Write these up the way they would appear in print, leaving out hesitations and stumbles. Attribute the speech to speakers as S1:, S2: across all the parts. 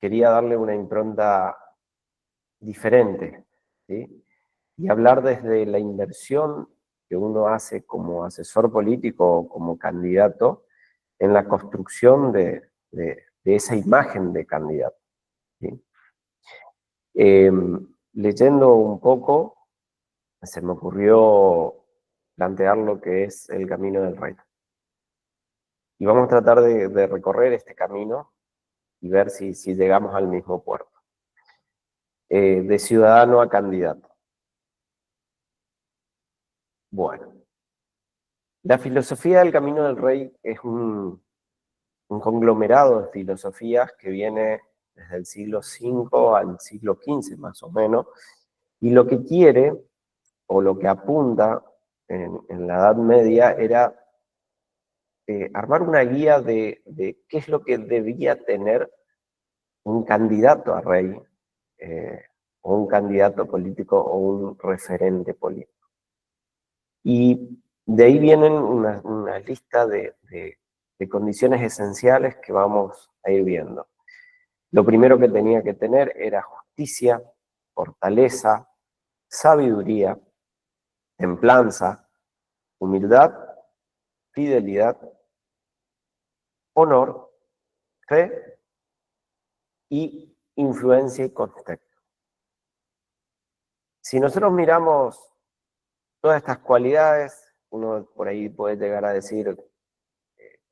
S1: quería darle una impronta diferente, ¿sí? Y hablar desde la inversión que uno hace como asesor político o como candidato en la construcción de esa imagen de candidato, ¿sí? Leyendo un poco, se me ocurrió plantear lo que es el camino del rey. Y vamos a tratar de recorrer este camino y ver si llegamos al mismo puerto. De ciudadano a candidato. Bueno, la filosofía del camino del rey es un conglomerado de filosofías que viene desde el siglo V al siglo XV más o menos, y lo que quiere, o lo que apunta en la Edad Media, era armar una guía de qué es lo que debía tener un candidato a rey, o un candidato político, o un referente político. Y de ahí vienen una lista de condiciones esenciales que vamos a ir viendo. Lo primero que tenía que tener era justicia, fortaleza, sabiduría, templanza, humildad, fidelidad, honor, fe y influencia y contexto. Si nosotros miramos todas estas cualidades, uno por ahí puede llegar a decir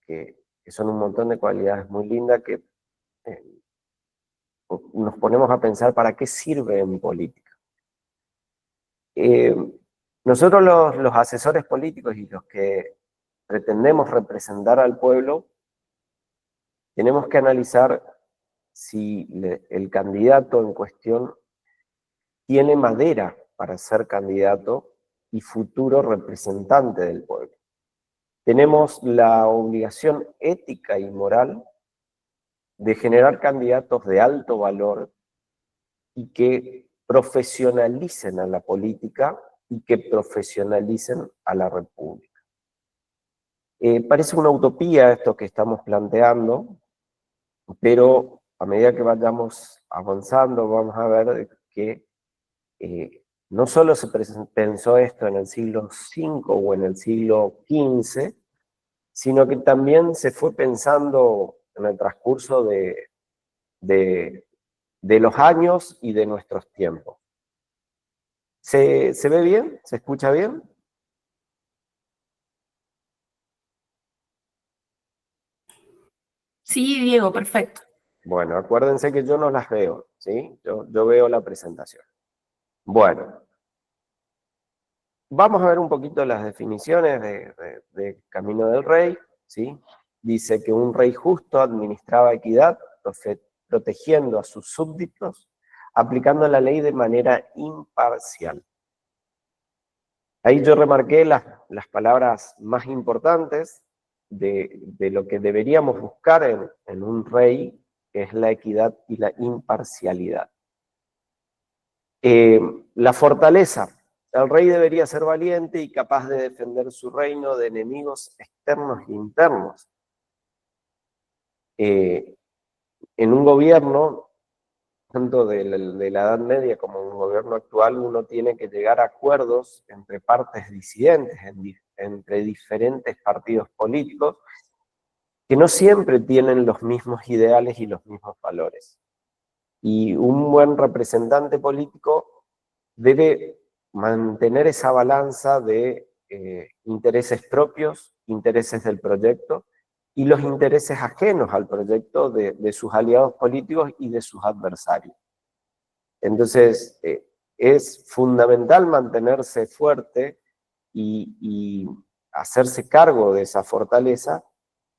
S1: que son un montón de cualidades muy lindas que nos ponemos a pensar para qué sirve en política. Nosotros los asesores políticos y los que pretendemos representar al pueblo, tenemos que analizar si el candidato en cuestión tiene madera para ser candidato y futuro representante del pueblo. Tenemos la obligación ética y moral de generar candidatos de alto valor y que profesionalicen a la política y que profesionalicen a la república. Parece una utopía esto que estamos planteando, pero a medida que vayamos avanzando vamos a ver que no solo se pensó esto en el siglo V o en el siglo XV, sino que también se fue pensando en el transcurso de los años y de nuestros tiempos. ¿Se ve bien? ¿Se escucha bien?
S2: Sí, Diego, perfecto.
S1: Bueno, acuérdense que yo no las veo, ¿sí? Yo veo la presentación. Bueno, vamos a ver un poquito las definiciones de Camino del Rey, ¿sí? Dice que un rey justo administraba equidad, protegiendo a sus súbditos, aplicando la ley de manera imparcial. Ahí yo remarqué las palabras más importantes de lo que deberíamos buscar en un rey, que es la equidad y la imparcialidad. La fortaleza. El rey debería ser valiente y capaz de defender su reino de enemigos externos e internos. En un gobierno, tanto de la Edad Media como en un gobierno actual, uno tiene que llegar a acuerdos entre partes disidentes, entre diferentes partidos políticos, que no siempre tienen los mismos ideales y los mismos valores. Y un buen representante político debe mantener esa balanza de intereses propios, intereses del proyecto, y los intereses ajenos al proyecto de sus aliados políticos y de sus adversarios. Entonces, es fundamental mantenerse fuerte y hacerse cargo de esa fortaleza,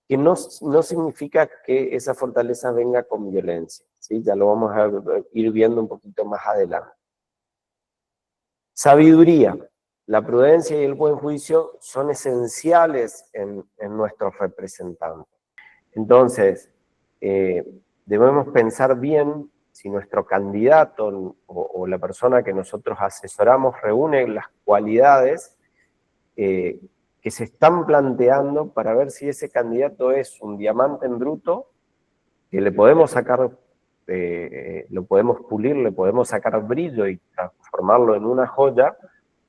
S1: que no significa que esa fortaleza venga con violencia, ¿sí? Ya lo vamos a ir viendo un poquito más adelante. Sabiduría. La prudencia y el buen juicio son esenciales en nuestros representantes. Entonces, debemos pensar bien si nuestro candidato o la persona que nosotros asesoramos reúne las cualidades que se están planteando, para ver si ese candidato es un diamante en bruto que le podemos sacar, lo podemos pulir, le podemos sacar brillo y transformarlo en una joya,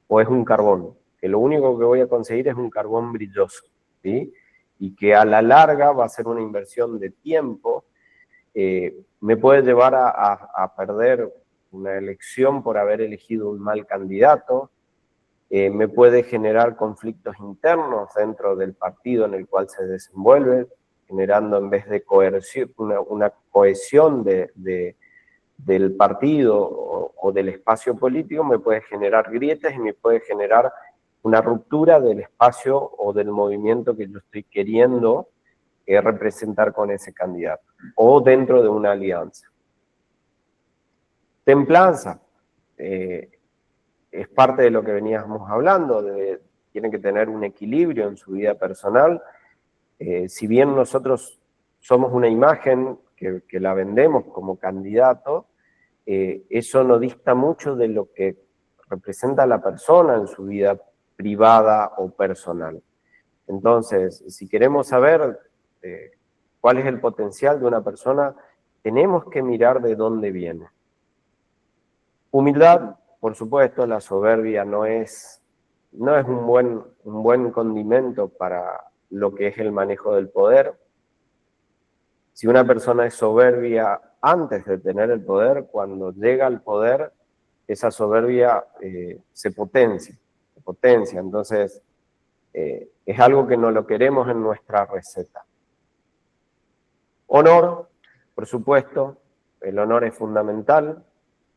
S1: o es un carbón, que lo único que voy a conseguir es un carbón brilloso, ¿sí? Y que a la larga va a ser una inversión de tiempo, me puede llevar a perder una elección por haber elegido un mal candidato, me puede generar conflictos internos dentro del partido en el cual se desenvuelve, generando en vez de coerción, una cohesión del partido o del espacio político, me puede generar grietas y me puede generar una ruptura del espacio o del movimiento que yo estoy queriendo representar con ese candidato, o dentro de una alianza. Templanza, es parte de lo que veníamos hablando, tiene que tener un equilibrio en su vida personal. Si bien nosotros somos una imagen que la vendemos como candidato, eso no dista mucho de lo que representa la persona en su vida privada o personal. Entonces, si queremos saber cuál es el potencial de una persona, tenemos que mirar de dónde viene. Humildad, por supuesto, la soberbia no es un buen condimento para lo que es el manejo del poder. Si una persona es soberbia antes de tener el poder, cuando llega al poder, esa soberbia se potencia. Entonces, es algo que no lo queremos en nuestra receta. Honor, por supuesto, el honor es fundamental,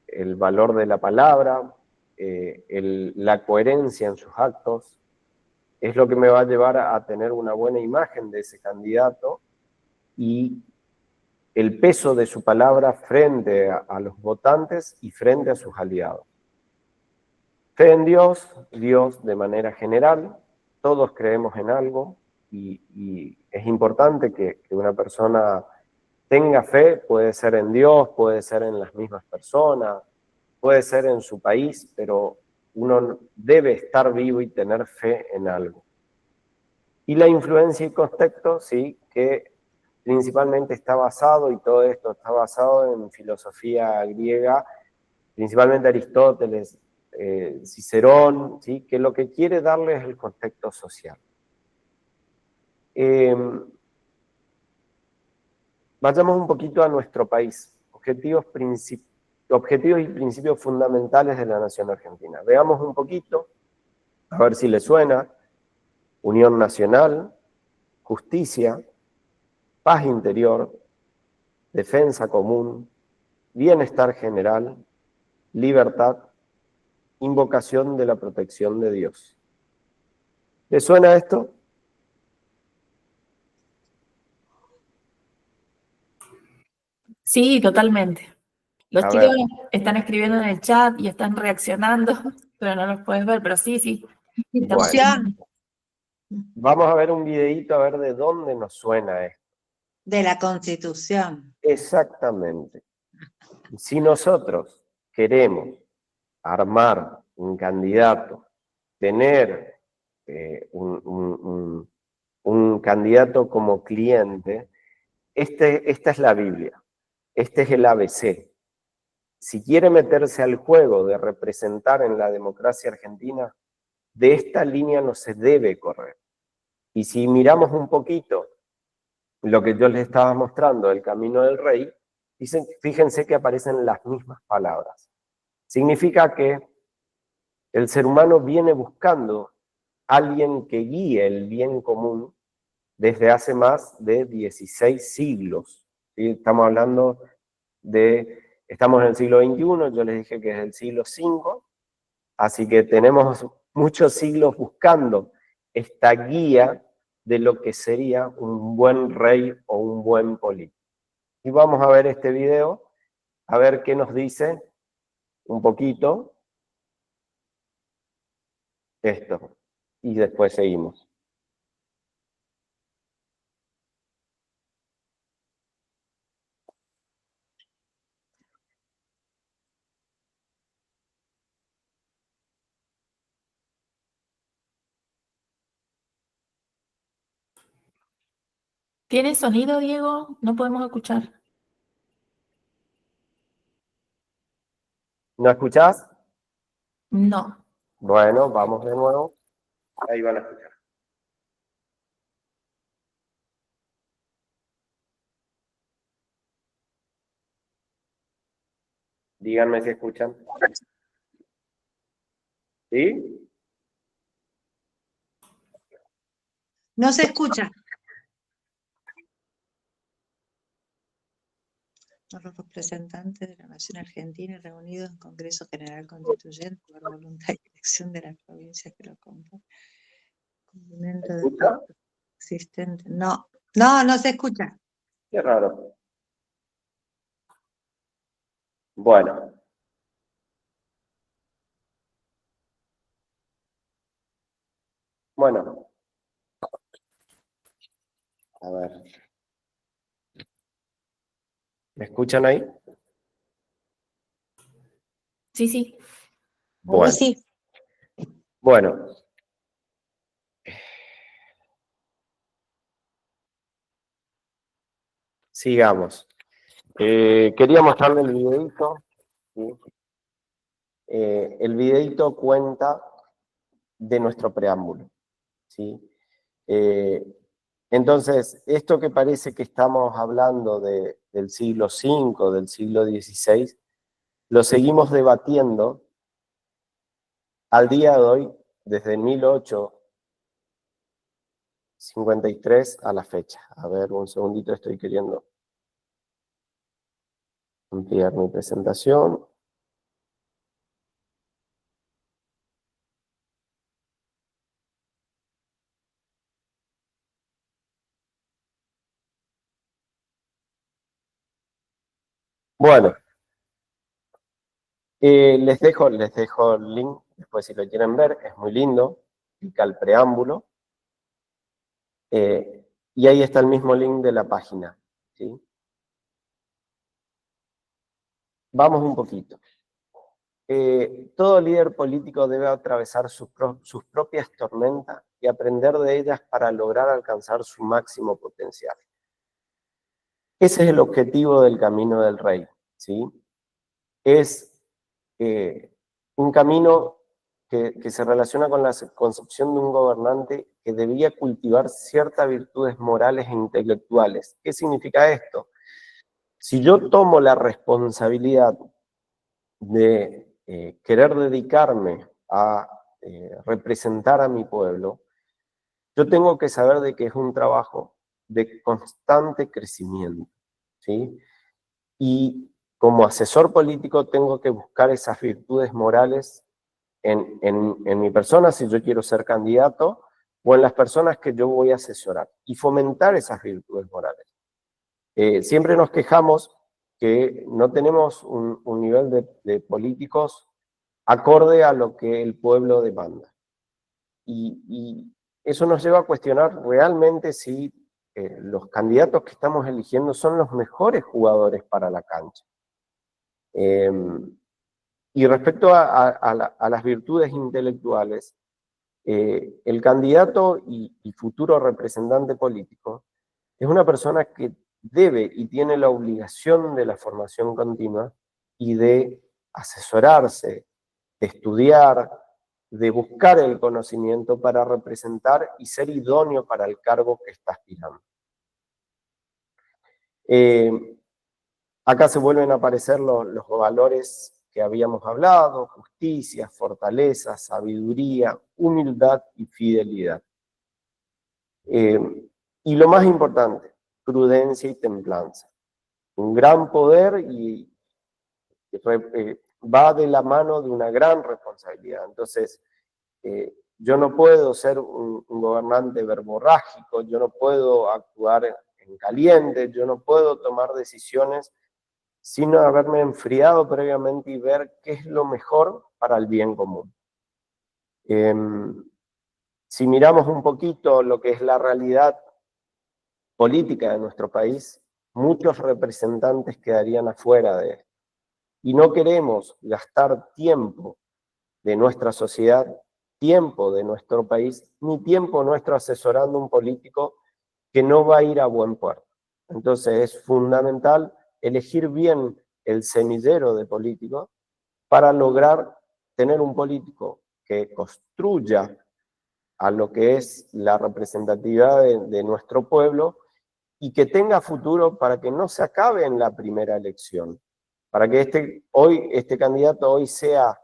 S1: el valor de la palabra, la coherencia en sus actos, es lo que me va a llevar a tener una buena imagen de ese candidato y el peso de su palabra frente a los votantes y frente a sus aliados. Fe en Dios, Dios de manera general, todos creemos en algo y es importante que una persona tenga fe, puede ser en Dios, puede ser en las mismas personas, puede ser en su país, pero uno debe estar vivo y tener fe en algo. Y la influencia y contexto, sí, que principalmente está basado, y todo esto está basado en filosofía griega, principalmente Aristóteles, Cicerón, ¿sí? Que lo que quiere darle es el contexto social. Vayamos un poquito a nuestro país, objetivos y principios fundamentales de la nación argentina. Veamos un poquito, a ver si le suena: unión nacional, justicia, paz interior, defensa común, bienestar general, libertad, invocación de la protección de Dios. ¿Le suena esto?
S2: Sí, totalmente. Los
S1: A
S2: chicos
S1: ver,
S2: están escribiendo en el chat y están reaccionando, pero no los puedes ver, pero sí, sí. Estamos...
S1: bueno, vamos a ver un videíto a ver de dónde nos suena esto.
S3: De la Constitución.
S1: Exactamente. Si nosotros queremos armar un candidato, tener un candidato como cliente, esta es la Biblia, este es el ABC. Si quiere meterse al juego de representar en la democracia argentina, de esta línea no se debe correr. Y si miramos un poquito lo que yo les estaba mostrando, el camino del rey, fíjense que aparecen las mismas palabras. Significa que el ser humano viene buscando a alguien que guíe el bien común desde hace más de 16 siglos. ¿Sí? Estamos hablando estamos en el siglo XXI, yo les dije que es el siglo V, así que tenemos muchos siglos buscando esta guía de lo que sería un buen rey o un buen político. Y vamos a ver este video, a ver qué nos dice un poquito esto. Y después seguimos.
S2: ¿Tiene sonido, Diego? No podemos escuchar.
S1: ¿No escuchás?
S2: No.
S1: Bueno, vamos de nuevo. Ahí van a escuchar. Díganme si escuchan. ¿Sí?
S3: No se escucha. Los representantes de la Nación Argentina reunidos en Congreso General Constituyente por voluntad y elección de las provincias que lo componen. Cumplimiento de
S1: ¿Escucha?
S3: pacto existente. No, no se escucha.
S1: Qué raro. Bueno. Bueno. A ver. ¿Me escuchan ahí?
S2: Sí, sí.
S1: Bueno.
S3: Sí.
S1: Bueno. Sigamos. Quería mostrarle el videito. ¿Sí? El videito cuenta de nuestro preámbulo. ¿Sí? Entonces, esto que parece que estamos hablando del siglo V, del siglo XVI, lo seguimos debatiendo al día de hoy, desde 1853 a la fecha. A ver, un segundito, estoy queriendo ampliar mi presentación. Bueno, les dejo el link, después si lo quieren ver, es muy lindo, clica el preámbulo, y ahí está el mismo link de la página, ¿sí? Vamos un poquito. Todo líder político debe atravesar sus propias tormentas y aprender de ellas para lograr alcanzar su máximo potencial. Ese es el objetivo del camino del rey, ¿sí? Es un camino que se relaciona con la concepción de un gobernante que debía cultivar ciertas virtudes morales e intelectuales. ¿Qué significa esto? Si yo tomo la responsabilidad de querer dedicarme a representar a mi pueblo, yo tengo que saber de que es un trabajo de constante crecimiento, ¿sí? Y como asesor político tengo que buscar esas virtudes morales en mi persona, si yo quiero ser candidato, o en las personas que yo voy a asesorar, y fomentar esas virtudes morales. Siempre nos quejamos que no tenemos un nivel de políticos acorde a lo que el pueblo demanda. Y eso nos lleva a cuestionar realmente si los candidatos que estamos eligiendo son los mejores jugadores para la cancha. Y respecto a las virtudes intelectuales, el candidato y futuro representante político es una persona que debe y tiene la obligación de la formación continua y de asesorarse, de estudiar, de buscar el conocimiento para representar y ser idóneo para el cargo que está aspirando. Acá se vuelven a aparecer los valores que habíamos hablado: justicia, fortaleza, sabiduría, humildad y fidelidad. Y lo más importante, prudencia y templanza. Un gran poder y va de la mano de una gran responsabilidad. Entonces, yo no puedo ser un gobernante verborrágico, yo no puedo actuar en caliente, yo no puedo tomar decisiones sin haberme enfriado previamente y ver qué es lo mejor para el bien común. Si miramos un poquito lo que es la realidad política de nuestro país, muchos representantes quedarían afuera de esto. Y no queremos gastar tiempo de nuestra sociedad, tiempo de nuestro país, ni tiempo nuestro asesorando a un político que no va a ir a buen puerto. Entonces es fundamental elegir bien el semillero de políticos para lograr tener un político que construya a lo que es la representatividad de nuestro pueblo y que tenga futuro para que no se acabe en la primera elección, para que este candidato hoy sea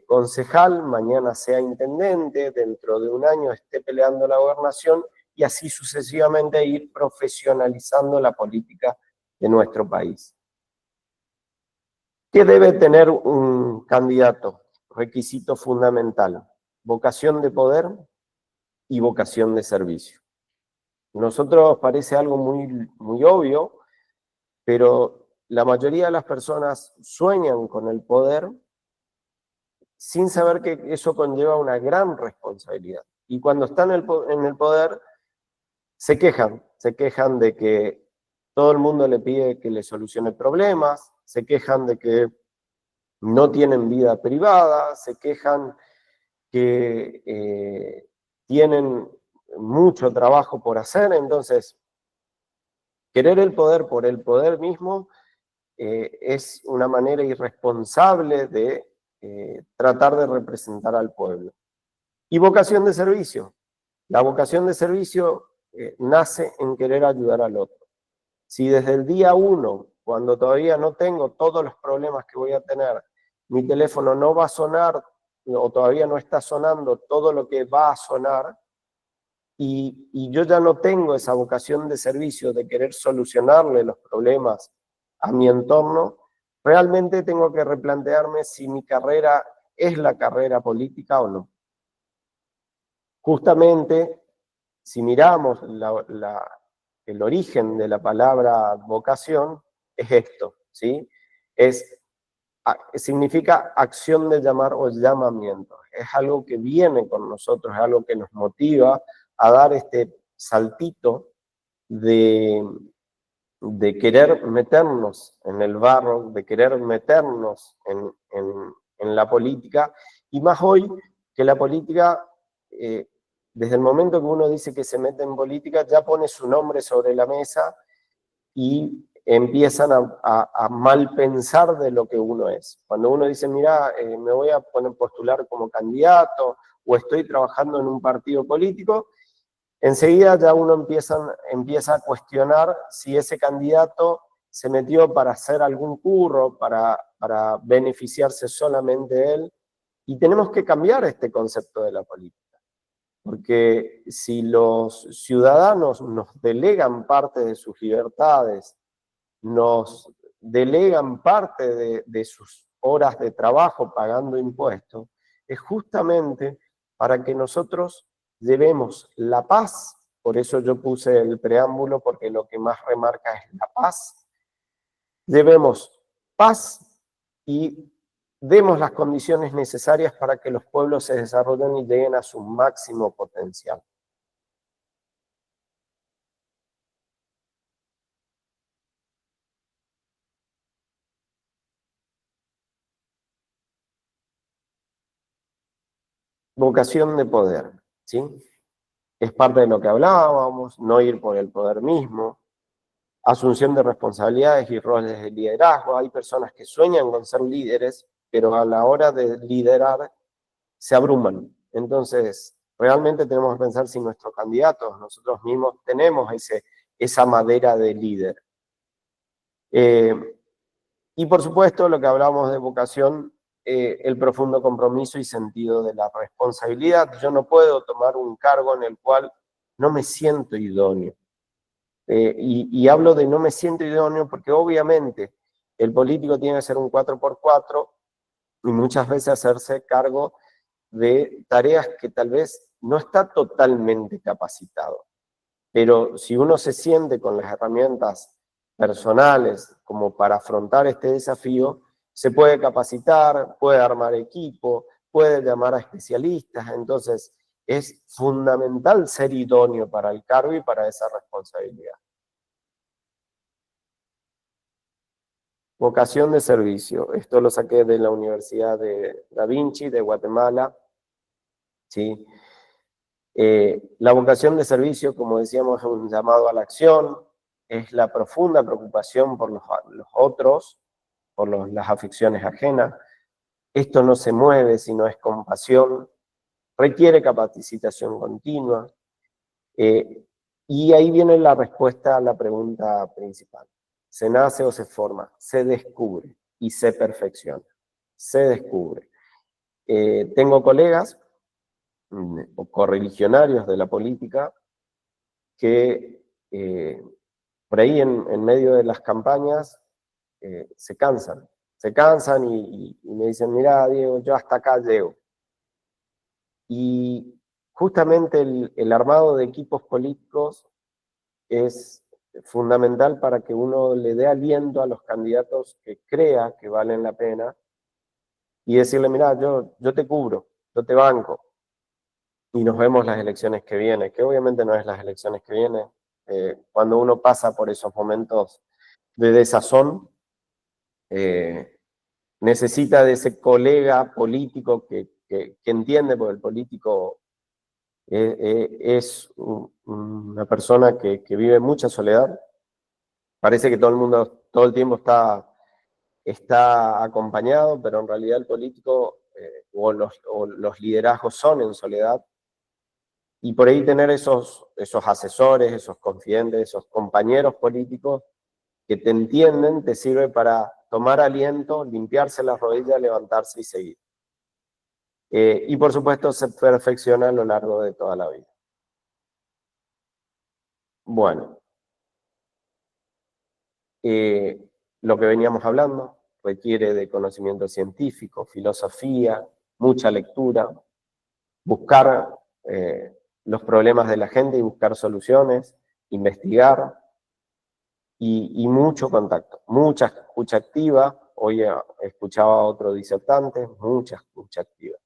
S1: concejal, mañana sea intendente, dentro de un año esté peleando la gobernación y así sucesivamente ir profesionalizando la política de nuestro país. ¿Qué debe tener un candidato? Requisito fundamental: vocación de poder y vocación de servicio. Nosotros parece algo muy obvio, pero la mayoría de las personas sueñan con el poder sin saber que eso conlleva una gran responsabilidad. Y cuando están en el poder, se quejan de que todo el mundo le pide que le solucione problemas, se quejan de que no tienen vida privada, se quejan que tienen mucho trabajo por hacer. Entonces, querer el poder por el poder mismo es una manera irresponsable de tratar de representar al pueblo. Y vocación de servicio. La vocación de servicio nace en querer ayudar al otro. Si desde el día 1, cuando todavía no tengo todos los problemas que voy a tener, mi teléfono no va a sonar o todavía no está sonando todo lo que va a sonar, y yo ya no tengo esa vocación de servicio, de querer solucionarle los problemas a mi entorno, realmente tengo que replantearme si mi carrera es la carrera política o no. Justamente, si miramos el origen de la palabra vocación, es esto, ¿sí? Significa acción de llamar o llamamiento. Es algo que viene con nosotros, es algo que nos motiva a dar este saltito de querer meternos en el barro, de querer meternos en la política, y más hoy que la política, desde el momento que uno dice que se mete en política, ya pone su nombre sobre la mesa y empiezan a mal pensar de lo que uno es. Cuando uno dice, mira, me voy a postular como candidato o estoy trabajando en un partido político, enseguida ya uno empieza a cuestionar si ese candidato se metió para hacer algún curro, para beneficiarse solamente de él, y tenemos que cambiar este concepto de la política, porque si los ciudadanos nos delegan parte de sus libertades, nos delegan parte de sus horas de trabajo pagando impuestos, es justamente para que nosotros llevemos la paz. Por eso yo puse el preámbulo, porque lo que más remarca es la paz. Llevemos paz y demos las condiciones necesarias para que los pueblos se desarrollen y lleguen a su máximo potencial. Vocación de poder, ¿sí? Es parte de lo que hablábamos, no ir por el poder mismo, asunción de responsabilidades y roles de liderazgo. Hay personas que sueñan con ser líderes, pero a la hora de liderar se abruman. Entonces, realmente tenemos que pensar si nuestros candidatos, nosotros mismos, tenemos esa madera de líder. Y por supuesto, lo que hablábamos de vocación, el profundo compromiso y sentido de la responsabilidad. Yo no puedo tomar un cargo en el cual no me siento idóneo. Y hablo de no me siento idóneo porque obviamente el político tiene que ser un 4x4 y muchas veces hacerse cargo de tareas que tal vez no está totalmente capacitado. Pero si uno se siente con las herramientas personales como para afrontar este desafío, se puede capacitar, puede armar equipo, puede llamar a especialistas. Entonces, es fundamental ser idóneo para el cargo y para esa responsabilidad. Vocación de servicio. Esto lo saqué de la Universidad de Da Vinci, de Guatemala. ¿Sí? La vocación de servicio, como decíamos, es un llamado a la acción, es la profunda preocupación por los otros, por las afecciones ajenas. Esto no se mueve si no es compasión, requiere capacitación continua. Y ahí viene la respuesta a la pregunta principal. ¿Se nace o se forma? Se descubre y se perfecciona. Se descubre. Tengo colegas o correligionarios de la política que por ahí en medio de las campañas se cansan y me dicen, mira, Diego, yo hasta acá llego. Y justamente el armado de equipos políticos es fundamental para que uno le dé aliento a los candidatos que crea que valen la pena y decirle, mira, yo te cubro, yo te banco, y nos vemos las elecciones que vienen, que obviamente no es las elecciones que vienen. Cuando uno pasa por esos momentos de desazón, necesita de ese colega político que entiende, porque el político es una persona que vive mucha soledad. Parece que todo el mundo todo el tiempo está acompañado, pero en realidad el político o los liderazgos son en soledad. Y por ahí tener esos asesores, esos confidentes, esos compañeros políticos que te entienden, te sirve para tomar aliento, limpiarse las rodillas, levantarse y seguir. Y por supuesto se perfecciona a lo largo de toda la vida. Bueno, lo que veníamos hablando requiere de conocimiento científico, filosofía, mucha lectura, buscar los problemas de la gente y buscar soluciones, investigar y mucho contacto, mucha escucha activa. Hoy escuchaba a otro disertante, mucha escucha activa.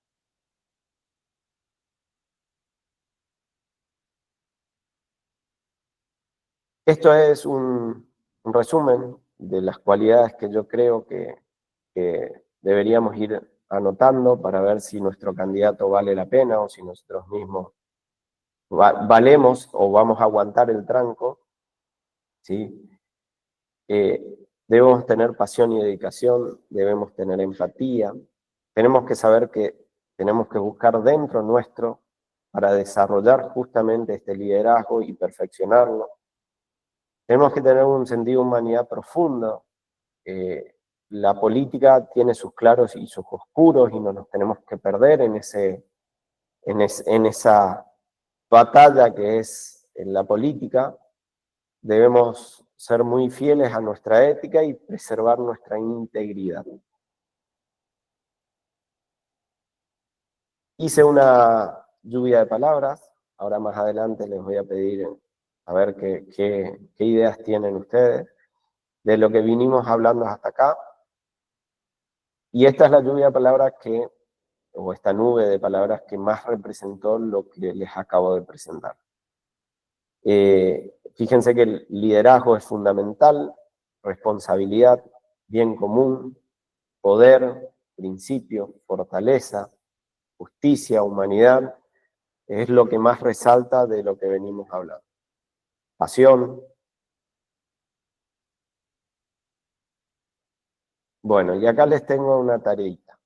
S1: Esto es un resumen de las cualidades que yo creo que deberíamos ir anotando para ver si nuestro candidato vale la pena o si nosotros mismos valemos o vamos a aguantar el tranco, ¿sí? Debemos tener pasión y dedicación, debemos tener empatía, tenemos que saber que tenemos que buscar dentro nuestro para desarrollar justamente este liderazgo y perfeccionarlo. Tenemos que tener un sentido de humanidad profundo. La política tiene sus claros y sus oscuros y no nos tenemos que perder en esa batalla que es en la política. Debemos ser muy fieles a nuestra ética y preservar nuestra integridad. Hice una lluvia de palabras, ahora más adelante les voy a pedir a ver qué ideas tienen ustedes de lo que vinimos hablando hasta acá. Y esta es la lluvia de palabras o esta nube de palabras que más representó lo que les acabo de presentar. Fíjense que el liderazgo es fundamental, responsabilidad, bien común, poder, principio, fortaleza, justicia, humanidad, es lo que más resalta de lo que venimos hablando. Pasión. Bueno, y acá les tengo una tareita.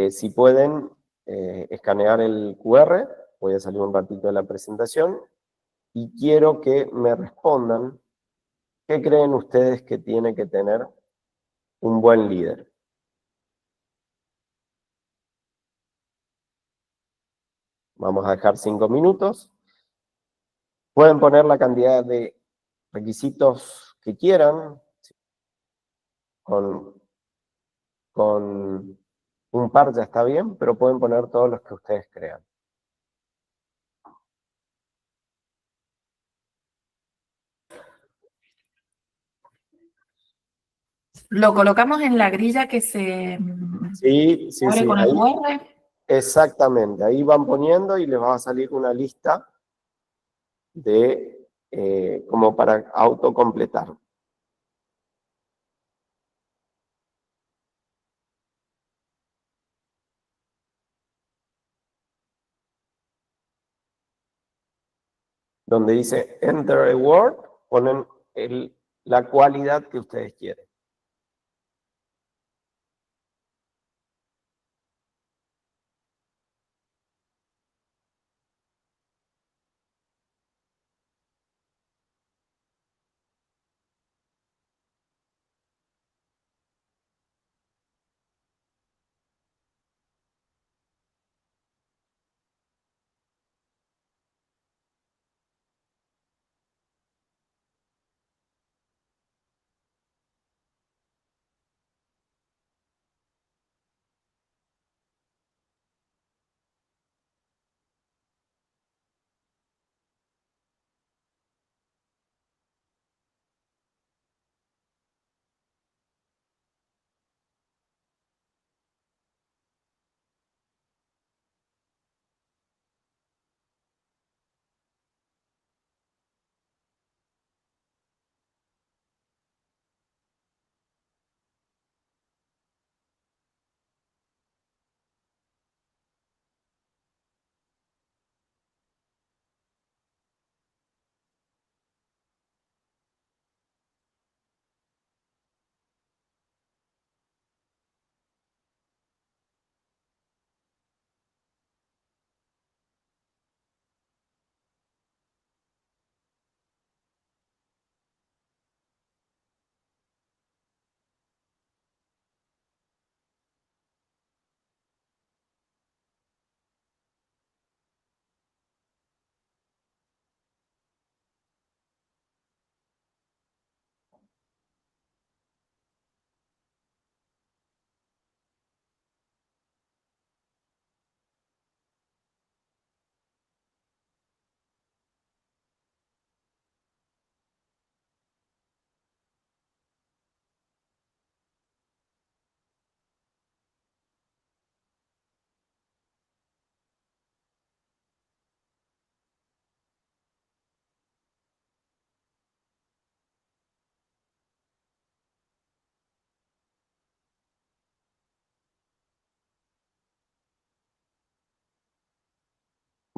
S1: Si pueden escanear el QR, voy a salir un ratito de la presentación, y quiero que me respondan qué creen ustedes que tiene que tener un buen líder. Vamos a dejar 5 minutos. Pueden poner la cantidad de requisitos que quieran, con un par ya está bien, pero pueden poner todos los que ustedes crean.
S2: Lo colocamos en la grilla que se
S1: Sí,
S2: abre con el
S1: ahí,
S2: QR.
S1: exactamente, ahí van poniendo y les va a salir una lista de como para autocompletar. donde dice Enter a word, ponen la cualidad que ustedes quieren.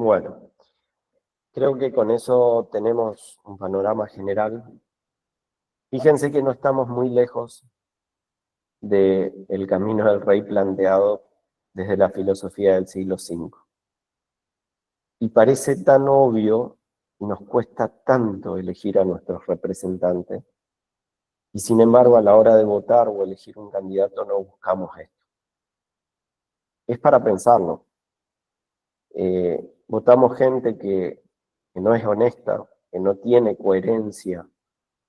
S1: Bueno, creo que con eso tenemos un panorama general. Fíjense que no estamos muy lejos del camino del rey planteado desde la filosofía del siglo V. Y parece tan obvio y nos cuesta tanto elegir a nuestros representantes. Y sin embargo, a la hora de votar o elegir un candidato no buscamos esto. Es para pensarlo. Votamos gente que no es honesta, que no tiene coherencia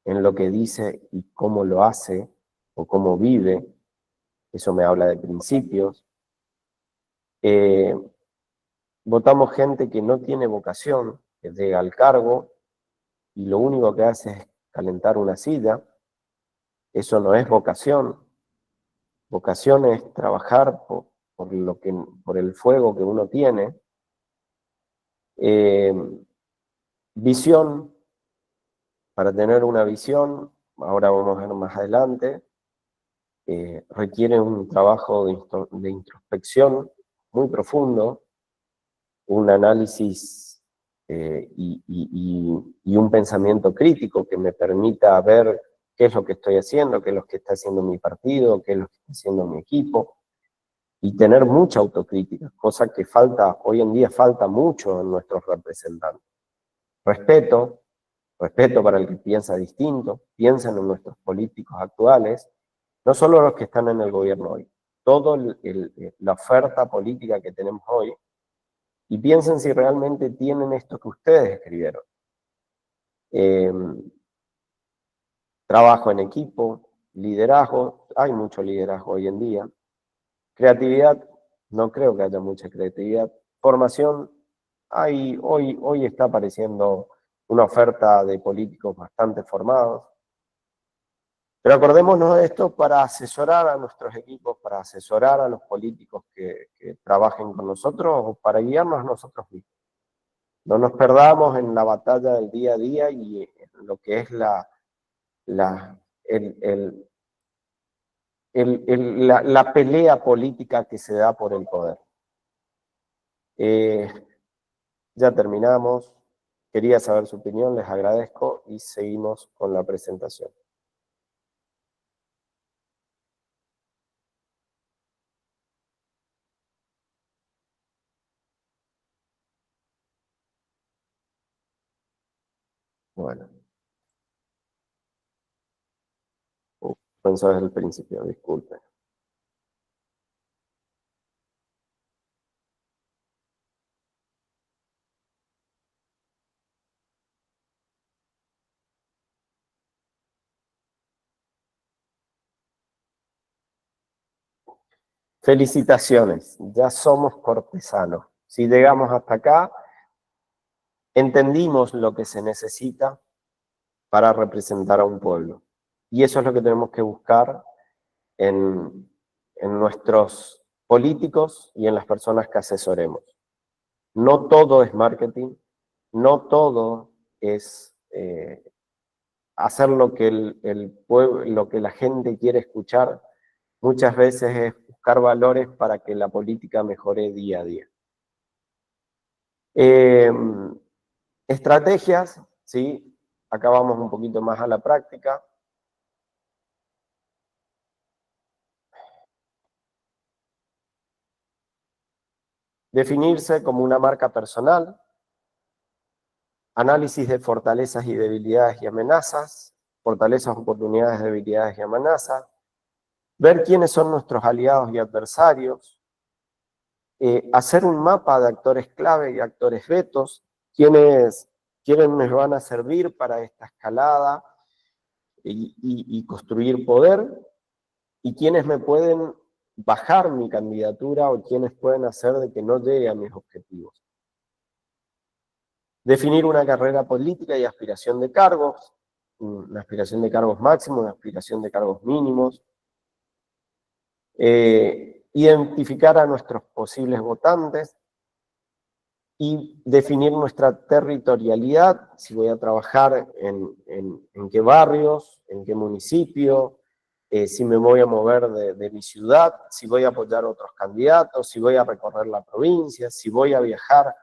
S1: en lo que dice y cómo lo hace o cómo vive. Eso me habla de principios. Votamos gente que no tiene vocación, que llega al cargo y lo único que hace es calentar una silla. Eso no es vocación. Vocación es trabajar por el fuego que uno tiene. Visión, para tener una visión, ahora vamos a ver más adelante, requiere un trabajo de introspección muy profundo, un análisis y un pensamiento crítico que me permita ver qué es lo que estoy haciendo, qué es lo que está haciendo mi partido, qué es lo que está haciendo mi equipo, y tener mucha autocrítica, cosa que hoy en día falta mucho en nuestros representantes. Respeto para el que piensa distinto, piensen en nuestros políticos actuales, no solo los que están en el gobierno hoy, toda la oferta política que tenemos hoy, y piensen si realmente tienen esto que ustedes escribieron. Trabajo en equipo, liderazgo, hay mucho liderazgo hoy en día. Creatividad, no creo que haya mucha creatividad. Formación, hoy está apareciendo una oferta de políticos bastante formados. Pero acordémonos de esto para asesorar a nuestros equipos, para asesorar a los políticos que trabajen con nosotros o para guiarnos a nosotros mismos. No nos perdamos en la batalla del día a día y en lo que es la pelea política que se da por el poder. Ya terminamos. Quería saber su opinión, les agradezco y seguimos con la presentación. Bueno. Comenzó desde el principio, disculpe. Felicitaciones, ya somos cortesanos. Si llegamos hasta acá, entendimos lo que se necesita para representar a un pueblo. Y eso es lo que tenemos que buscar en nuestros políticos y en las personas que asesoremos. No todo es marketing, no todo es hacer lo que el pueblo, lo que la gente quiere escuchar. Muchas veces es buscar valores para que la política mejore día a día. Estrategias, ¿sí? Acá vamos un poquito más a la práctica. Definirse como una marca personal, análisis de fortalezas y debilidades y amenazas, fortalezas, oportunidades, debilidades y amenazas, ver quiénes son nuestros aliados y adversarios, hacer un mapa de actores clave y actores vetos, quiénes me van a servir para esta escalada y construir poder, y quiénes me pueden bajar mi candidatura o quiénes pueden hacer de que no llegue a mis objetivos. Definir una carrera política y aspiración de cargos, una aspiración de cargos máximos, una aspiración de cargos mínimos. Identificar a nuestros posibles votantes y definir nuestra territorialidad, si voy a trabajar en qué barrios, en qué municipio, si me voy a mover de mi ciudad, si voy a apoyar a otros candidatos, si voy a recorrer la provincia, si voy a viajar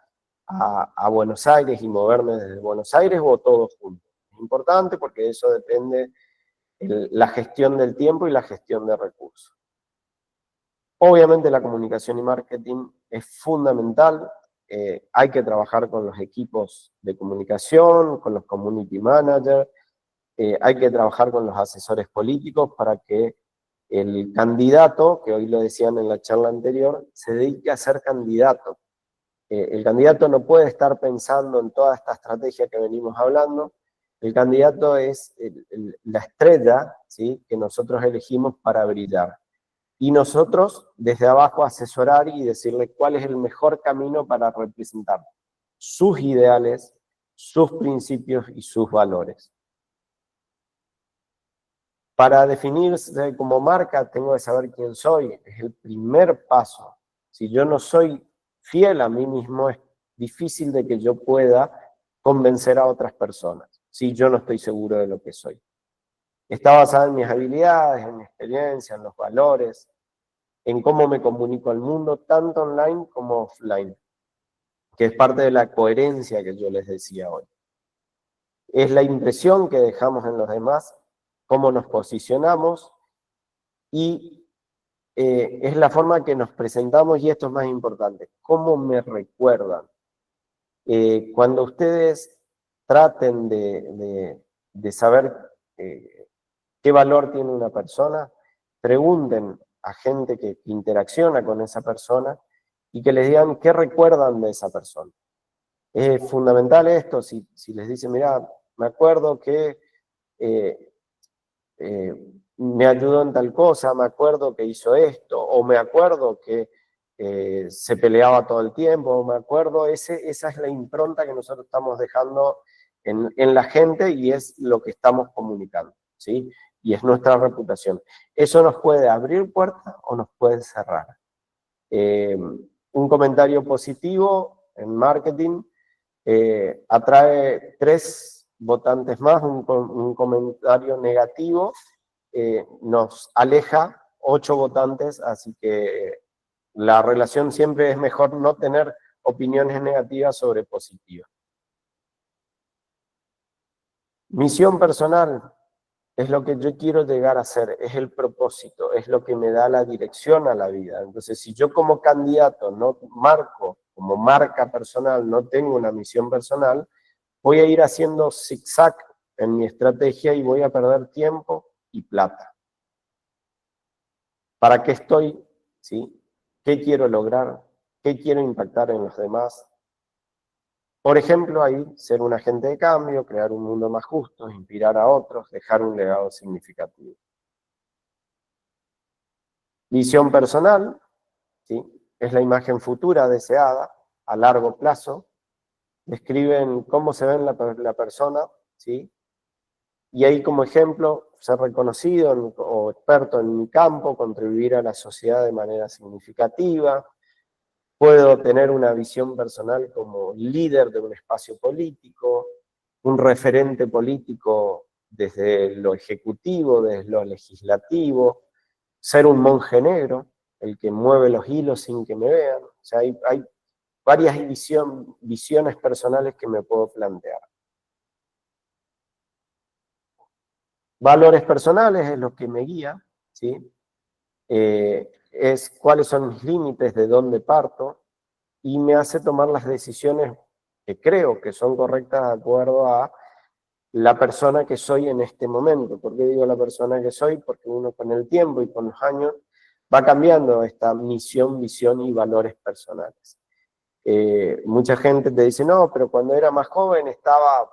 S1: a Buenos Aires y moverme desde Buenos Aires o todos juntos. Es importante porque eso depende de la gestión del tiempo y la gestión de recursos. Obviamente la comunicación y marketing es fundamental. Hay que trabajar con los equipos de comunicación, con los community managers, hay que trabajar con los asesores políticos para que el candidato, que hoy lo decían en la charla anterior, se dedique a ser candidato. El candidato no puede estar pensando en toda esta estrategia que venimos hablando. El candidato es la estrella, ¿sí?, que nosotros elegimos para brillar. Y nosotros, desde abajo, asesorar y decirle cuál es el mejor camino para representar sus ideales, sus principios y sus valores. Para definirse como marca, tengo que saber quién soy. Es el primer paso. Si yo no soy fiel a mí mismo, es difícil de que yo pueda convencer a otras personas, si yo no estoy seguro de lo que soy. Está basada en mis habilidades, en mi experiencia, en los valores, en cómo me comunico al mundo, tanto online como offline, que es parte de la coherencia que yo les decía hoy. Es la impresión que dejamos en los demás, cómo nos posicionamos, y es la forma que nos presentamos, y esto es más importante, cómo me recuerdan. Cuando ustedes traten de saber qué valor tiene una persona, pregunten a gente que interacciona con esa persona y que les digan qué recuerdan de esa persona. Es fundamental esto, si les dicen, mira, me acuerdo que me ayudó en tal cosa, me acuerdo que hizo esto, o me acuerdo que se peleaba todo el tiempo, o me acuerdo, esa es la impronta que nosotros estamos dejando en la gente y es lo que estamos comunicando, ¿sí? Y es nuestra reputación. Eso nos puede abrir puertas o nos puede cerrar. Un comentario positivo en marketing atrae 3 votantes más, un comentario negativo nos aleja 8 votantes, así que la relación siempre es mejor no tener opiniones negativas sobre positivas. Misión personal es lo que yo quiero llegar a ser, es el propósito, es lo que me da la dirección a la vida. Entonces, si yo como candidato no marco, como marca personal, no tengo una misión personal, voy a ir haciendo zigzag en mi estrategia y voy a perder tiempo y plata. ¿Para qué estoy? ¿Sí? ¿Qué quiero lograr? ¿Qué quiero impactar en los demás? Por ejemplo, ahí ser un agente de cambio, crear un mundo más justo, inspirar a otros, dejar un legado significativo. Visión personal, ¿sí? Es la imagen futura deseada a largo plazo. Describen cómo se ve en la persona, ¿sí? Y ahí como ejemplo, ser reconocido o experto en mi campo, contribuir a la sociedad de manera significativa. Puedo tener una visión personal como líder de un espacio político, un referente político desde lo ejecutivo, desde lo legislativo, ser un monje negro, el que mueve los hilos sin que me vean. O sea, hay varias visiones personales que me puedo plantear. Valores personales es lo que me guía, ¿sí? Es cuáles son mis límites, de dónde parto, y me hace tomar las decisiones que creo que son correctas de acuerdo a la persona que soy en este momento. ¿Por qué digo la persona que soy? Porque uno con el tiempo y con los años va cambiando esta misión, visión y valores personales. Mucha gente te dice, no, pero cuando era más joven estaba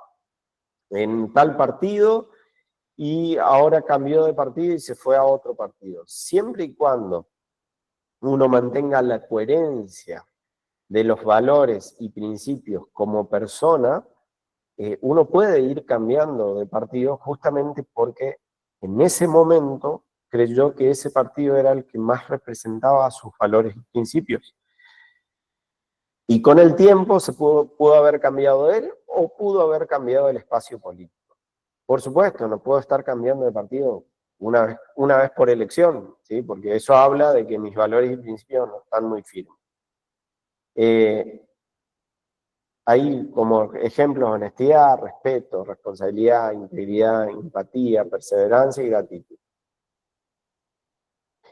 S1: en tal partido y ahora cambió de partido y se fue a otro partido. Siempre y cuando uno mantenga la coherencia de los valores y principios como persona, uno puede ir cambiando de partido justamente porque en ese momento creyó que ese partido era el que más representaba sus valores y principios. Y con el tiempo se pudo haber cambiado él o pudo haber cambiado el espacio político. Por supuesto, no puedo estar cambiando de partido una vez por elección, ¿sí? Porque eso habla de que mis valores y principios no están muy firmes. Hay como ejemplos honestidad, respeto, responsabilidad, integridad, empatía, perseverancia y gratitud.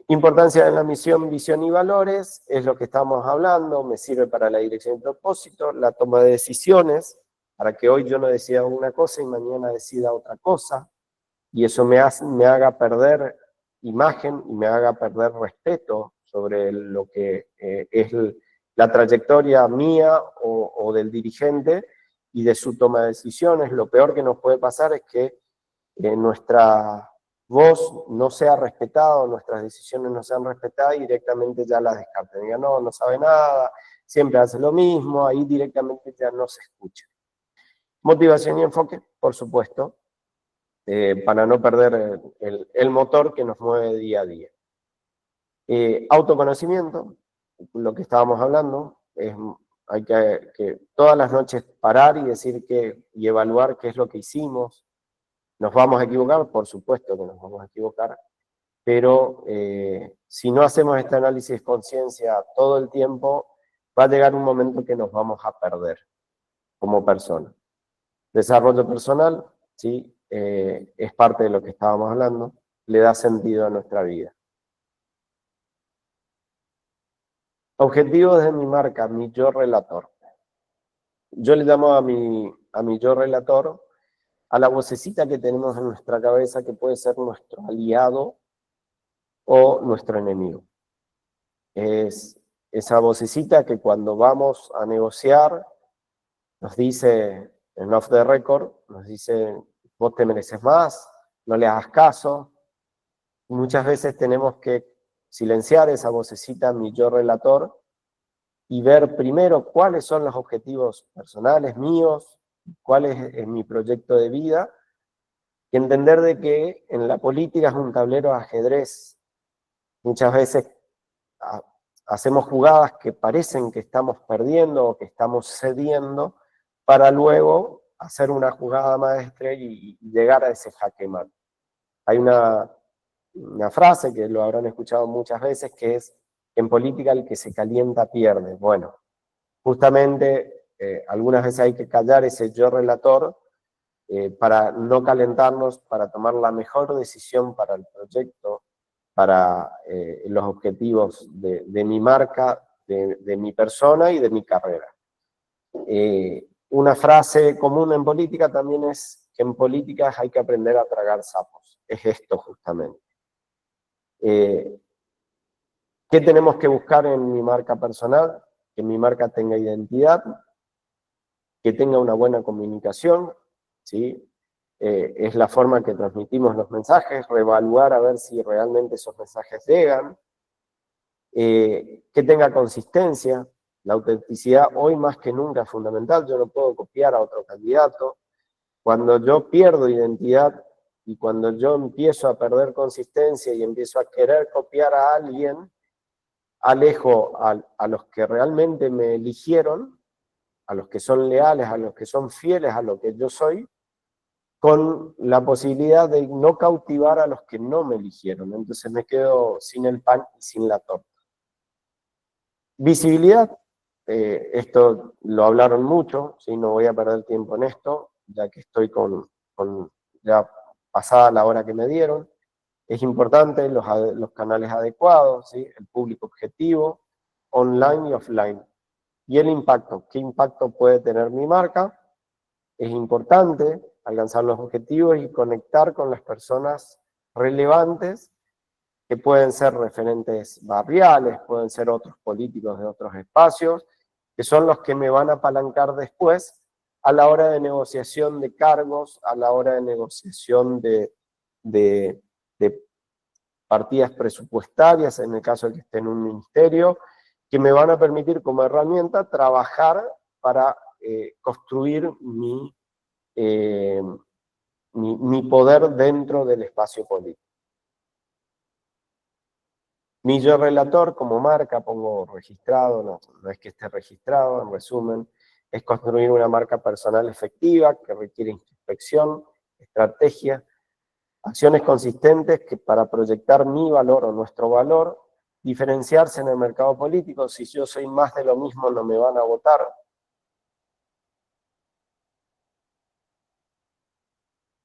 S1: Importancia de la misión, visión y valores, es lo que estamos hablando, me sirve para la dirección y propósito, la toma de decisiones, para que hoy yo no decida una cosa y mañana decida otra cosa, y eso me haga perder imagen y me haga perder respeto sobre lo que es la trayectoria mía o del dirigente y de su toma de decisiones. Lo peor que nos puede pasar es que nuestra voz no sea respetada, nuestras decisiones no sean respetadas y directamente ya las descarten. Digan, no, no sabe nada, siempre hace lo mismo, ahí directamente ya no se escucha. Motivación y enfoque, por supuesto, para no perder el motor que nos mueve día a día. Autoconocimiento, lo que estábamos hablando, hay que todas las noches parar y decir y evaluar qué es lo que hicimos. ¿Nos vamos a equivocar? Por supuesto que nos vamos a equivocar, pero si no hacemos este análisis de conciencia todo el tiempo, va a llegar un momento que nos vamos a perder como persona. Desarrollo personal, ¿sí? Es parte de lo que estábamos hablando, le da sentido a nuestra vida. Objetivos de mi marca, mi yo relator. Yo le llamo a mi yo relator a la vocecita que tenemos en nuestra cabeza que puede ser nuestro aliado o nuestro enemigo. Es esa vocecita que cuando vamos a negociar nos dice, en off the record, nos dice, vos te mereces más, no le hagas caso. Muchas veces tenemos que silenciar esa vocecita, mi yo relator, y ver primero cuáles son los objetivos personales míos, cuál es mi proyecto de vida, y entender de que en la política es un tablero de ajedrez. Muchas veces hacemos jugadas que parecen que estamos perdiendo o que estamos cediendo para luego hacer una jugada maestra y llegar a ese jaque mate. Hay una frase que lo habrán escuchado muchas veces que es, en política el que se calienta pierde. Bueno, justamente algunas veces hay que callar ese yo relator para no calentarnos, para tomar la mejor decisión para el proyecto, para los objetivos de mi marca, de mi persona y de mi carrera. Una frase común en política también es que en política hay que aprender a tragar sapos. Es esto justamente. ¿Qué tenemos que buscar en mi marca personal? Que mi marca tenga identidad, que tenga una buena comunicación, ¿sí? Es la forma en que transmitimos los mensajes, reevaluar a ver si realmente esos mensajes llegan, que tenga consistencia. La autenticidad hoy más que nunca es fundamental. Yo no puedo copiar a otro candidato. Cuando yo pierdo identidad y cuando yo empiezo a perder consistencia y empiezo a querer copiar a alguien, alejo a los que realmente me eligieron, a los que son leales, a los que son fieles a lo que yo soy, con la posibilidad de no cautivar a los que no me eligieron. Entonces me quedo sin el pan y sin la torta. Visibilidad, esto lo hablaron mucho, ¿sí? No voy a perder tiempo en esto, ya que estoy con ya pasada la hora que me dieron. Es importante los canales adecuados, ¿sí? El público objetivo, online y offline. Y el impacto, ¿qué impacto puede tener mi marca? Es importante alcanzar los objetivos y conectar con las personas relevantes, que pueden ser referentes barriales, pueden ser otros políticos de otros espacios, que son los que me van a apalancar después a la hora de negociación de cargos, a la hora de negociación de partidas presupuestarias, en el caso de que esté en un ministerio, que me van a permitir como herramienta trabajar para construir mi poder dentro del espacio político. Mi yo relator como marca, pongo registrado, no es que esté registrado, en resumen, es construir una marca personal efectiva que requiere introspección, estrategia, acciones consistentes que para proyectar mi valor o nuestro valor, diferenciarse en el mercado político. Si yo soy más de lo mismo no me van a votar.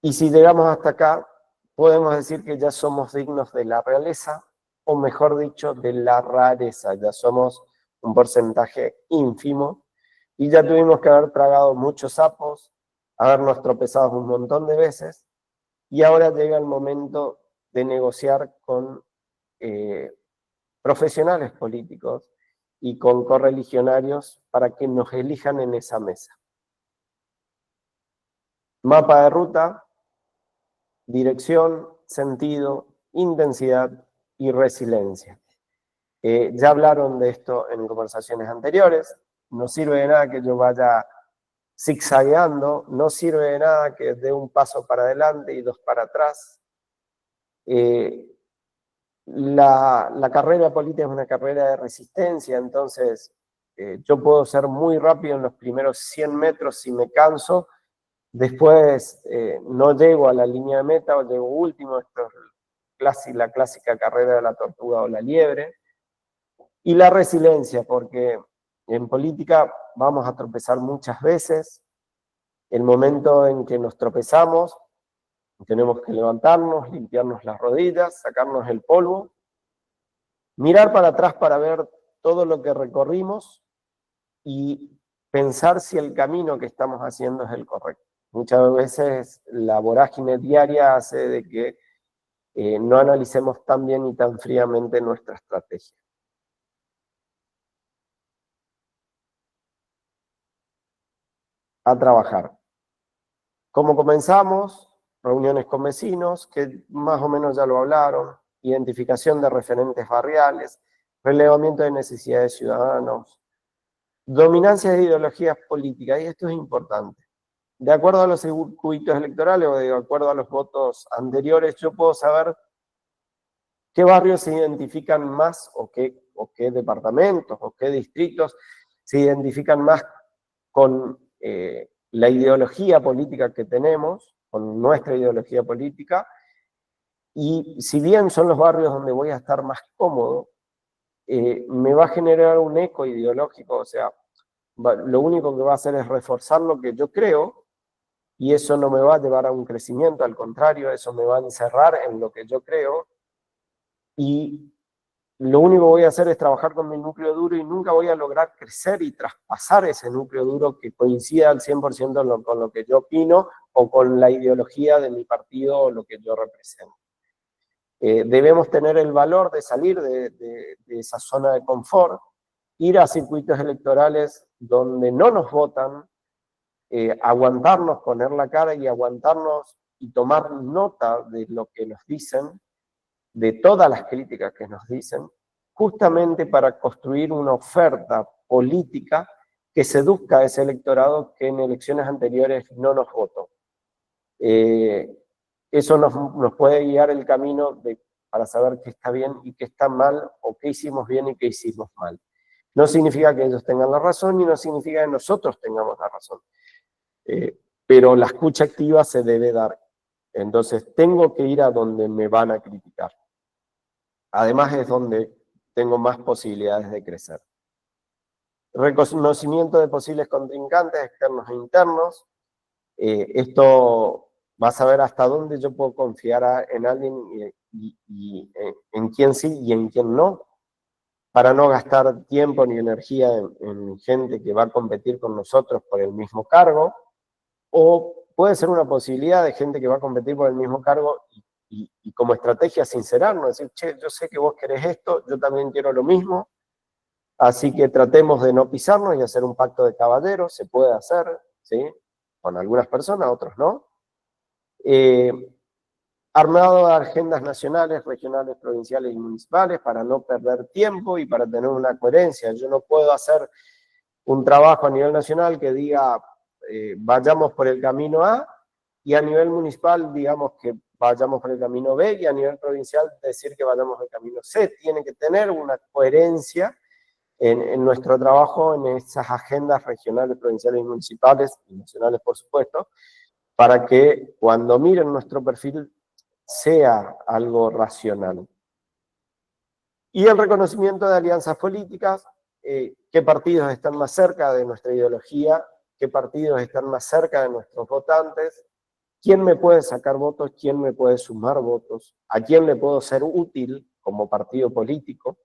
S1: Y si llegamos hasta acá, podemos decir que ya somos dignos de la realeza, o mejor dicho, de la rareza. Ya somos un porcentaje ínfimo, y ya tuvimos que haber tragado muchos sapos, habernos tropezado un montón de veces, y ahora llega el momento de negociar con profesionales políticos y con correligionarios para que nos elijan en esa mesa. Mapa de ruta, dirección, sentido, intensidad y resiliencia. Ya hablaron de esto en conversaciones anteriores. No sirve de nada que yo vaya zigzagueando, no sirve de nada que dé un paso para adelante y dos para atrás. La carrera política es una carrera de resistencia, entonces yo puedo ser muy rápido en los primeros 100 metros si me canso, después no llego a la línea de meta o llego último. Esto es la clásica carrera de la tortuga o la liebre. Y la resiliencia, porque en política vamos a tropezar muchas veces. El momento en que nos tropezamos, tenemos que levantarnos, limpiarnos las rodillas, sacarnos el polvo, mirar para atrás para ver todo lo que recorrimos y pensar si el camino que estamos haciendo es el correcto. Muchas veces la vorágine diaria hace de que no analicemos tan bien y tan fríamente nuestra estrategia. A trabajar. ¿Cómo comenzamos? Reuniones con vecinos, que más o menos ya lo hablaron, identificación de referentes barriales, relevamiento de necesidades de ciudadanos, dominancia de ideologías políticas, y esto es importante. De acuerdo a los circuitos electorales o de acuerdo a los votos anteriores, yo puedo saber qué barrios se identifican más o qué departamentos o qué distritos se identifican más con la ideología política que tenemos, con nuestra ideología política, y si bien son los barrios donde voy a estar más cómodo, me va a generar un eco ideológico, o sea, lo único que va a hacer es reforzar lo que yo creo, y eso no me va a llevar a un crecimiento, al contrario, eso me va a encerrar en lo que yo creo, y lo único que voy a hacer es trabajar con mi núcleo duro y nunca voy a lograr crecer y traspasar ese núcleo duro que coincida al 100% con lo que yo opino o con la ideología de mi partido o lo que yo represento. Debemos tener el valor de salir de esa zona de confort, ir a circuitos electorales donde no nos votan, aguantarnos, poner la cara y aguantarnos y tomar nota de lo que nos dicen, de todas las críticas que nos dicen, justamente para construir una oferta política que seduzca a ese electorado que en elecciones anteriores no nos votó. Eso nos puede guiar el camino para saber qué está bien y qué está mal, o qué hicimos bien y qué hicimos mal. No significa que ellos tengan la razón y no significa que nosotros tengamos la razón. Pero la escucha activa se debe dar. Entonces tengo que ir a donde me van a criticar. Además es donde tengo más posibilidades de crecer. Reconocimiento de posibles contrincantes externos e internos. Esto va a saber hasta dónde yo puedo confiar en alguien y en quién sí y en quién no, para no gastar tiempo ni energía en gente que va a competir con nosotros por el mismo cargo, o puede ser una posibilidad de gente que va a competir por el mismo cargo y como estrategia sincerarnos, decir, che, yo sé que vos querés esto, yo también quiero lo mismo, así que tratemos de no pisarnos y hacer un pacto de caballeros, se puede hacer, ¿sí? Con algunas personas, otros no. Armado de agendas nacionales, regionales, provinciales y municipales para no perder tiempo y para tener una coherencia. Yo no puedo hacer un trabajo a nivel nacional que diga vayamos por el camino A, y a nivel municipal digamos que vayamos por el camino B, y a nivel provincial decir que vayamos por el camino C. Tiene que tener una coherencia en nuestro trabajo, en esas agendas regionales, provinciales y municipales, y nacionales por supuesto, para que cuando miren nuestro perfil sea algo racional. Y el reconocimiento de alianzas políticas, qué partidos están más cerca de nuestra ideología, qué partidos están más cerca de nuestros votantes, quién me puede sacar votos, quién me puede sumar votos, a quién le puedo ser útil como partido político.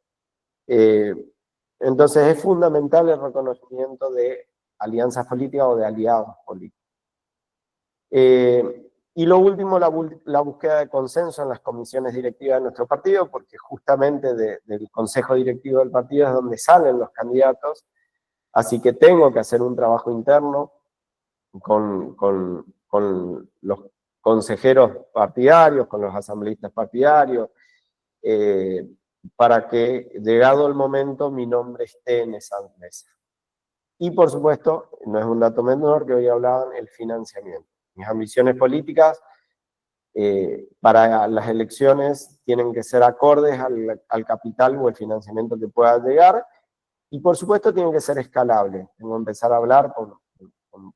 S1: Entonces es fundamental el reconocimiento de alianzas políticas o de aliados políticos. Y lo último, la búsqueda de consenso en las comisiones directivas de nuestro partido, porque justamente del consejo directivo del partido es donde salen los candidatos, así que tengo que hacer un trabajo interno con los consejeros partidarios, con los asambleístas partidarios, para que, llegado el momento, mi nombre esté en esa mesa. Y por supuesto, no es un dato menor que hoy hablaban, el financiamiento. Mis ambiciones políticas para las elecciones tienen que ser acordes al capital o el financiamiento que pueda llegar, y por supuesto tienen que ser escalables. Tengo que empezar a hablar con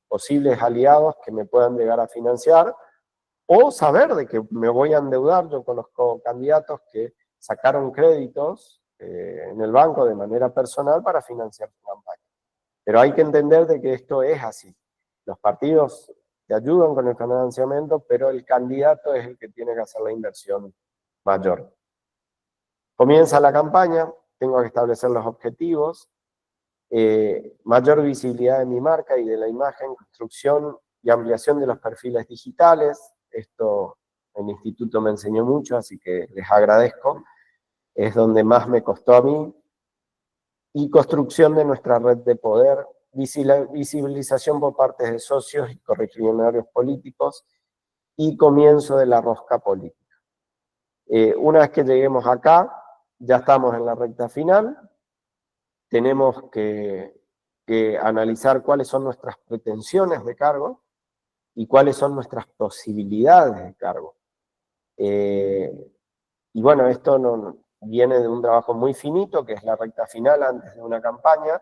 S1: posibles aliados que me puedan llegar a financiar, o saber de que me voy a endeudar. Yo conozco candidatos que sacaron créditos en el banco de manera personal para financiar su campaña. Pero hay que entender de que esto es así. Los partidos te ayudan con el financiamiento, pero el candidato es el que tiene que hacer la inversión mayor. Comienza la campaña, tengo que establecer los objetivos, mayor visibilidad de mi marca y de la imagen, construcción y ampliación de los perfiles digitales. Esto el instituto me enseñó mucho, así que les agradezco. Es donde más me costó a mí. Y construcción de nuestra red de poder, visibilización por parte de socios y correligionarios políticos, y comienzo de la rosca política. Una vez que lleguemos acá, ya estamos en la recta final, tenemos que analizar cuáles son nuestras pretensiones de cargo y cuáles son nuestras posibilidades de cargo. Y bueno, esto viene de un trabajo muy finito, que es la recta final antes de una campaña,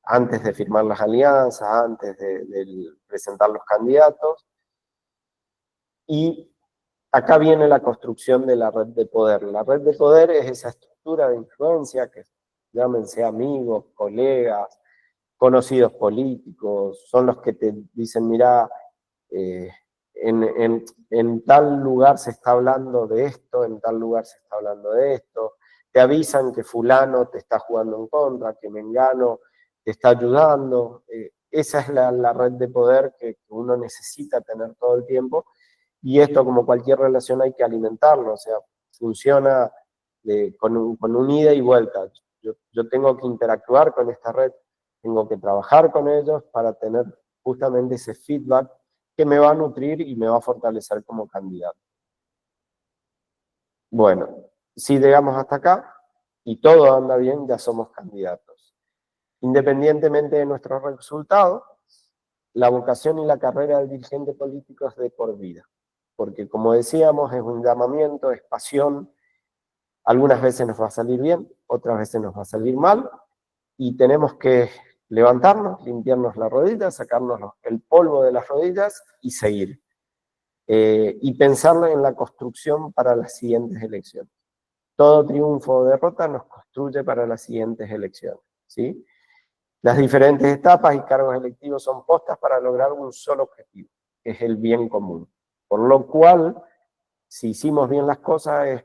S1: antes de firmar las alianzas, antes de presentar los candidatos. Y acá viene la construcción de la red de poder. La red de poder es esa estructura de influencia que llámense amigos, colegas, conocidos políticos, son los que te dicen, mirá, en tal lugar se está hablando de esto, en tal lugar se está hablando de esto, te avisan que fulano te está jugando en contra, que mengano te está ayudando. Esa es la red de poder que uno necesita tener todo el tiempo, y esto, como cualquier relación, hay que alimentarlo, o sea, funciona con un ida y vuelta. Yo tengo que interactuar con esta red, tengo que trabajar con ellos para tener justamente ese feedback que me va a nutrir y me va a fortalecer como candidato. Bueno, si llegamos hasta acá y todo anda bien, ya somos candidatos. Independientemente de nuestros resultados, la vocación y la carrera del dirigente político es de por vida, porque como decíamos, es un llamamiento, es pasión. Algunas veces nos va a salir bien, otras veces nos va a salir mal, y tenemos que levantarnos, limpiarnos las rodillas, sacarnos el polvo de las rodillas y seguir. Y pensarlo en la construcción para las siguientes elecciones. Todo triunfo o derrota nos construye para las siguientes elecciones, ¿sí? Las diferentes etapas y cargos electivos son postas para lograr un solo objetivo, que es el bien común. Por lo cual, si hicimos bien las cosas, es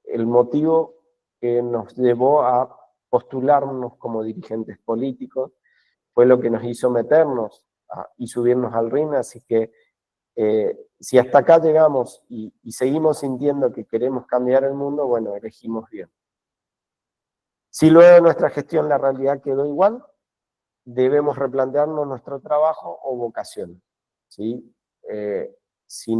S1: el motivo que nos llevó a postularnos como dirigentes políticos, fue lo que nos hizo meternos y subirnos al ring, así que si hasta acá llegamos y seguimos sintiendo que queremos cambiar el mundo, bueno, elegimos bien. Si luego de nuestra gestión la realidad quedó igual, debemos replantearnos nuestro trabajo o vocación, ¿sí? Si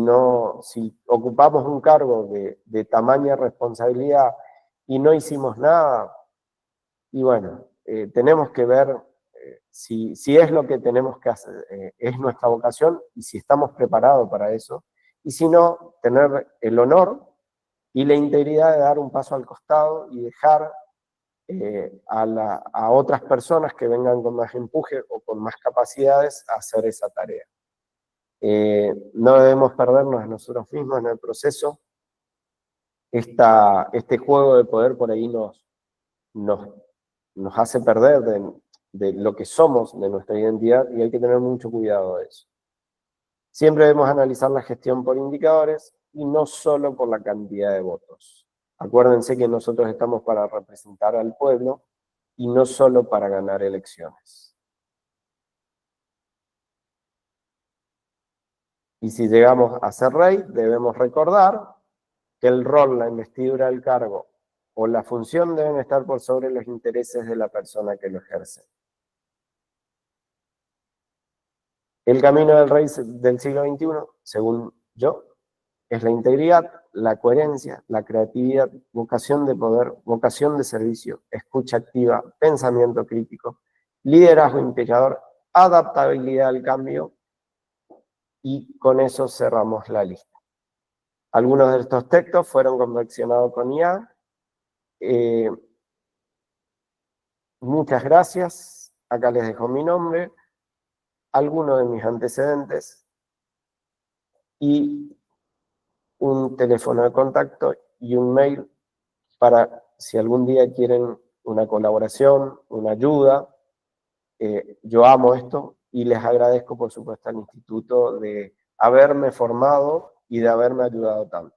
S1: ocupamos un cargo de tamaña responsabilidad y no hicimos nada, y bueno, tenemos que ver si es lo que tenemos que hacer, es nuestra vocación, y si estamos preparados para eso, y si no, tener el honor y la integridad de dar un paso al costado y dejar a otras personas que vengan con más empuje o con más capacidades a hacer esa tarea. No debemos perdernos a nosotros mismos en el proceso. Este juego de poder por ahí nos hace perder de lo que somos, de nuestra identidad, y hay que tener mucho cuidado de eso. Siempre debemos analizar la gestión por indicadores y no solo por la cantidad de votos. Acuérdense que nosotros estamos para representar al pueblo y no solo para ganar elecciones. Y si llegamos a ser rey, debemos recordar que el rol, la investidura del cargo o la función deben estar por sobre los intereses de la persona que lo ejerce. El camino del rey del siglo XXI, según yo, es la integridad, la coherencia, la creatividad, vocación de poder, vocación de servicio, escucha activa, pensamiento crítico, liderazgo inspirador, adaptabilidad al cambio, y con eso cerramos la lista. Algunos de estos textos fueron confeccionados con IA. Muchas gracias. Acá les dejo mi nombre, algunos de mis antecedentes y un teléfono de contacto y un mail para si algún día quieren una colaboración, una ayuda. Yo amo esto y les agradezco, por supuesto, al instituto de haberme formado y de haberme ayudado tanto.